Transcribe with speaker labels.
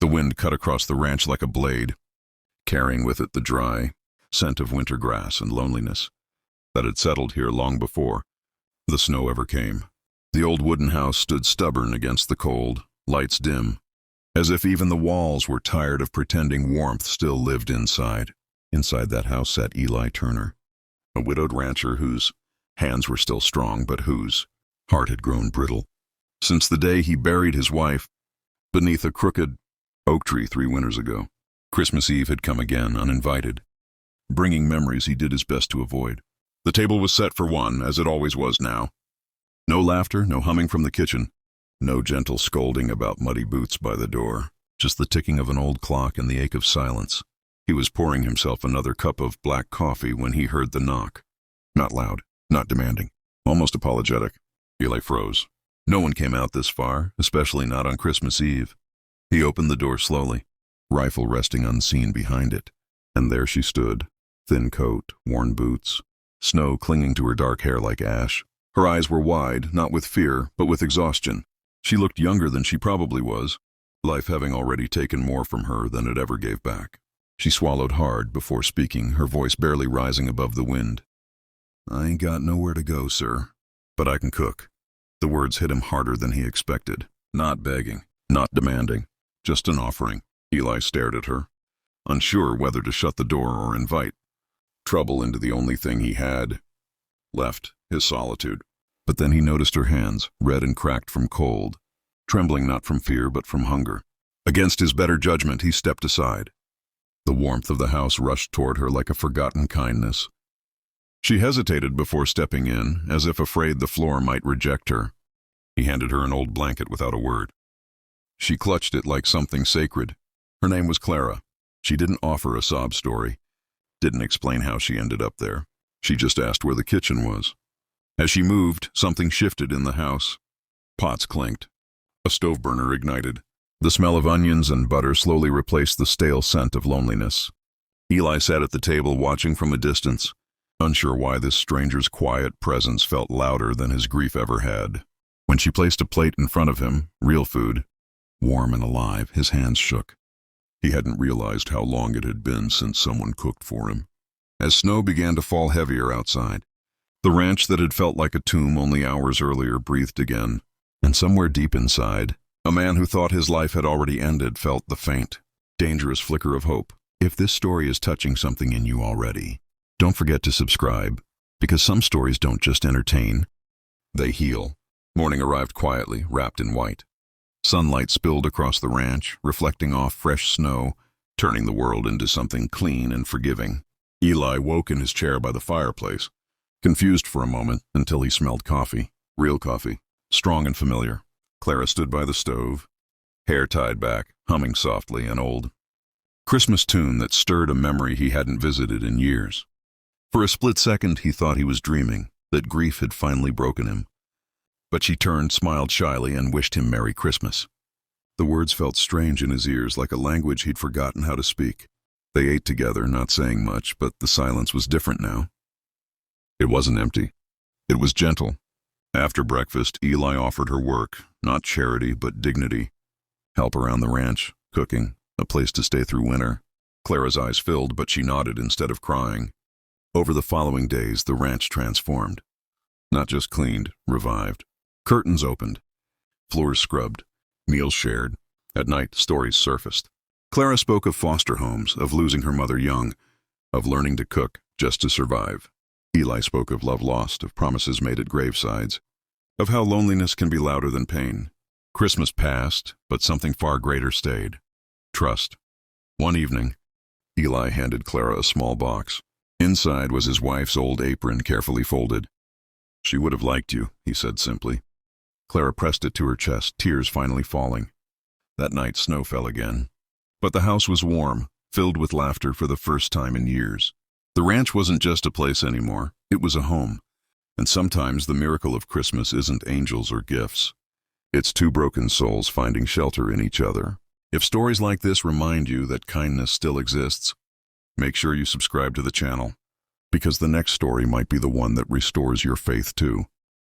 Speaker 1: The wind cut across the ranch like a blade, carrying with it the dry scent of winter grass and loneliness that had settled here long before the snow ever came. The old wooden house stood stubborn against the cold, lights dim, as if even the walls were tired of pretending warmth still lived inside. Inside that house sat Eli Turner, a widowed rancher whose hands were still strong but whose heart had grown brittle since the day he buried his wife beneath a crooked oak tree 3 winters ago. Christmas Eve had come again, uninvited, bringing memories he did his best to avoid. The table was set for one, as it always was now. No laughter, no humming from the kitchen, no gentle scolding about muddy boots by the door, just the ticking of an old clock and the ache of silence. He was pouring himself another cup of black coffee when he heard the knock. Not loud, not demanding, almost apologetic. Eli froze. No one came out this far, especially not on Christmas Eve. He opened the door slowly, rifle resting unseen behind it, and there she stood, thin coat, worn boots, snow clinging to her dark hair like ash. Her eyes were wide, not with fear, but with exhaustion. She looked younger than she probably was, life having already taken more from her than it ever gave back. She swallowed hard before speaking, her voice barely rising above the wind. "I ain't got nowhere to go, sir, but I can cook." The words hit him harder than he expected. Not begging, not demanding, just an offering. Eli stared at her, unsure whether to shut the door or invite trouble into the only thing he had left, his solitude. But then he noticed her hands, red and cracked from cold, trembling not from fear but from hunger. Against his better judgment, he stepped aside. The warmth of the house rushed toward her like a forgotten kindness. She hesitated before stepping in, as if afraid the floor might reject her. He handed her an old blanket without a word. She clutched it like something sacred. Her name was Clara. She didn't offer a sob story, didn't explain how she ended up there. She just asked where the kitchen was. As she moved, something shifted in the house. Pots clinked. A stove burner ignited. The smell of onions and butter slowly replaced the stale scent of loneliness. Eli sat at the table watching from a distance, unsure why this stranger's quiet presence felt louder than his grief ever had. When she placed a plate in front of him, real food, warm and alive, his hands shook. He hadn't realized how long it had been since someone cooked for him. As snow began to fall heavier outside, the ranch that had felt like a tomb only hours earlier breathed again, and somewhere deep inside, a man who thought his life had already ended felt the faint, dangerous flicker of hope. If this story is touching something in you already, don't forget to subscribe, because some stories don't just entertain, they heal. Morning arrived quietly, wrapped in white. Sunlight spilled across the ranch, reflecting off fresh snow, turning the world into something clean and forgiving. Eli woke in his chair by the fireplace, confused for a moment until he smelled coffee. Real coffee, strong and familiar. Clara stood by the stove, hair tied back, humming softly an old Christmas tune that stirred a memory he hadn't visited in years. For a split second he thought he was dreaming, that grief had finally broken him. But she turned, smiled shyly, and wished him Merry Christmas. The words felt strange in his ears, like a language he'd forgotten how to speak. They ate together, not saying much, but the silence was different now. It wasn't empty. It was gentle. After breakfast, Eli offered her work, not charity, but dignity. Help around the ranch, cooking, a place to stay through winter. Clara's eyes filled, but she nodded instead of crying. Over the following days, the ranch transformed. Not just cleaned, revived. Curtains opened, floors scrubbed, meals shared. At night, stories surfaced. Clara spoke of foster homes, of losing her mother young, of learning to cook just to survive. Eli spoke of love lost, of promises made at gravesides, of how loneliness can be louder than pain. Christmas passed, but something far greater stayed. Trust. One evening, Eli handed Clara a small box. Inside was his wife's old apron, carefully folded. "She would have liked you," he said simply. Clara pressed it to her chest, tears finally falling. That night, snow fell again. But the house was warm, filled with laughter for the first time in years. The ranch wasn't just a place anymore, it was a home. And sometimes the miracle of Christmas isn't angels or gifts. It's two broken souls finding shelter in each other. If stories like this remind you that kindness still exists, make sure you subscribe to the channel, because the next story might be the one that restores your faith too.